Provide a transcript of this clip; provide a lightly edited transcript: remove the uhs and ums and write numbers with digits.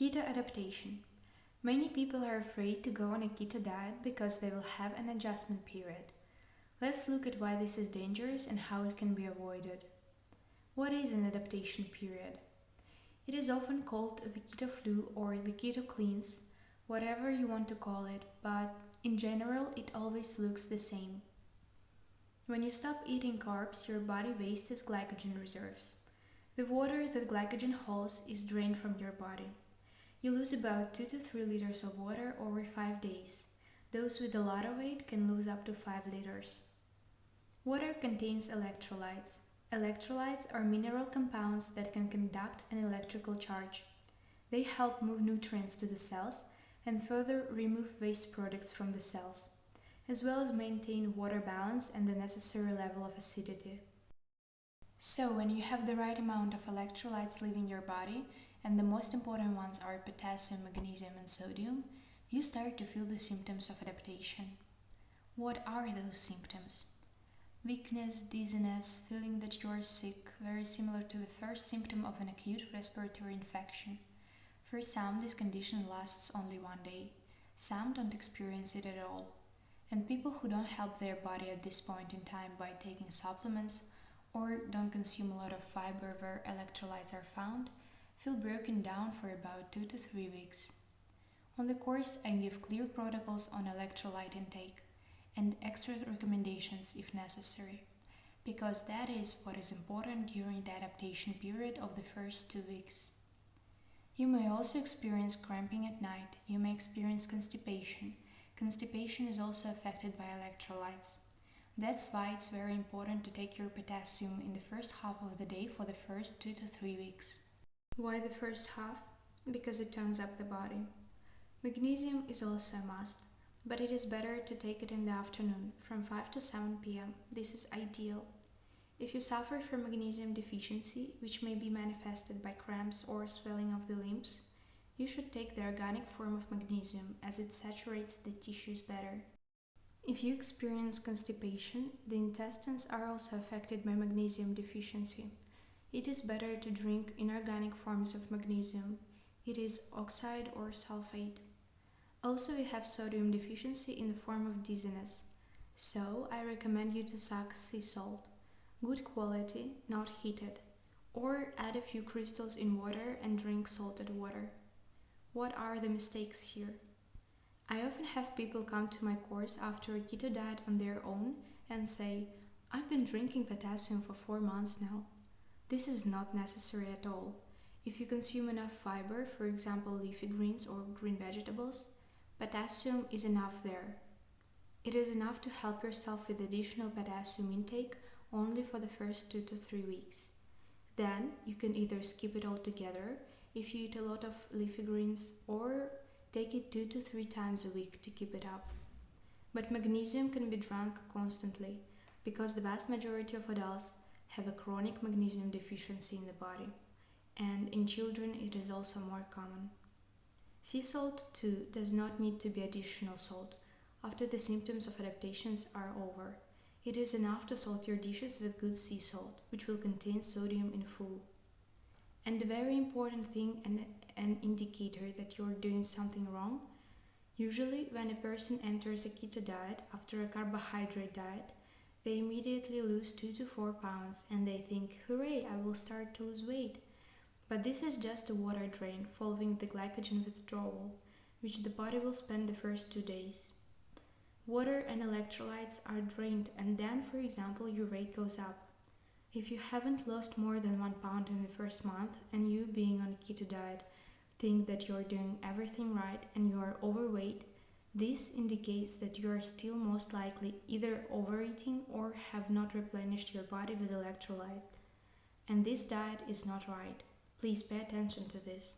Keto adaptation. Many people are afraid to go on a keto diet because they will have an adjustment period. Let's look at why this is dangerous and how it can be avoided. What is an adaptation period? It is often called the keto flu or the keto cleanse, whatever you want to call it, but in general it always looks the same. When you stop eating carbs, your body wastes glycogen reserves. The water that glycogen holds is drained from your body. You lose about 2 to 3 liters of water over 5 days. Those with a lot of weight can lose up to 5 liters. Water contains electrolytes. Electrolytes are mineral compounds that can conduct an electrical charge. They help move nutrients to the cells and further remove waste products from the cells, as well as maintain water balance and the necessary level of acidity. So when you have the right amount of electrolytes leaving your body, and the most important ones are potassium, magnesium, and sodium, you start to feel the symptoms of adaptation. What are those symptoms? Weakness, dizziness, feeling that you are sick, very similar to the first symptom of an acute respiratory infection. For some, this condition lasts only 1 day. Some don't experience it at all. And people who don't help their body at this point in time by taking supplements or don't consume a lot of fiber where electrolytes are found, feel broken down for about 2 to 3 weeks. On the course, I give clear protocols on electrolyte intake and extra recommendations if necessary, because that is what is important during the adaptation period of the first 2 weeks. You may also experience cramping at night. You may experience constipation. Constipation is also affected by electrolytes. That's why it's very important to take your potassium in the first half of the day for the first 2 to 3 weeks. Why the first half? Because it tones up the body. Magnesium is also a must, but it is better to take it in the afternoon from 5 to 7 p.m. This is ideal. If you suffer from magnesium deficiency, which may be manifested by cramps or swelling of the limbs, you should take the organic form of magnesium as it saturates the tissues better. If you experience constipation, the intestines are also affected by magnesium deficiency. It is better to drink inorganic forms of magnesium. It is oxide or sulfate. Also, we have sodium deficiency in the form of dizziness. So, I recommend you to suck sea salt. Good quality, not heated. Or add a few crystals in water and drink salted water. What are the mistakes here? I often have people come to my course after a keto diet on their own and say, I've been drinking potassium for 4 months now. This is not necessary at all. If you consume enough fiber, for example leafy greens or green vegetables, potassium is enough there. It is enough to help yourself with additional potassium intake only for the first 2 to 3 weeks. Then you can either skip it altogether if you eat a lot of leafy greens or take it 2 to 3 times a week to keep it up. But magnesium can be drunk constantly because the vast majority of adults have a chronic magnesium deficiency in the body, and in children it is also more common. Sea salt too does not need to be additional salt after the symptoms of adaptations are over. It is enough to salt your dishes with good sea salt, which will contain sodium in full. And a very important thing and an indicator that you're doing something wrong, usually when a person enters a keto diet after a carbohydrate diet, they immediately lose 2 to 4 pounds and they think, hooray, I will start to lose weight. But this is just a water drain following the glycogen withdrawal, which the body will spend the first 2 days. Water and electrolytes are drained and then, for example, your weight goes up. If you haven't lost more than 1 pound in the first month and you, being on a keto diet, think that you're doing everything right and you are overweight, this indicates that you are still most likely either overeating or have not replenished your body with electrolyte. And this diet is not right. Please pay attention to this.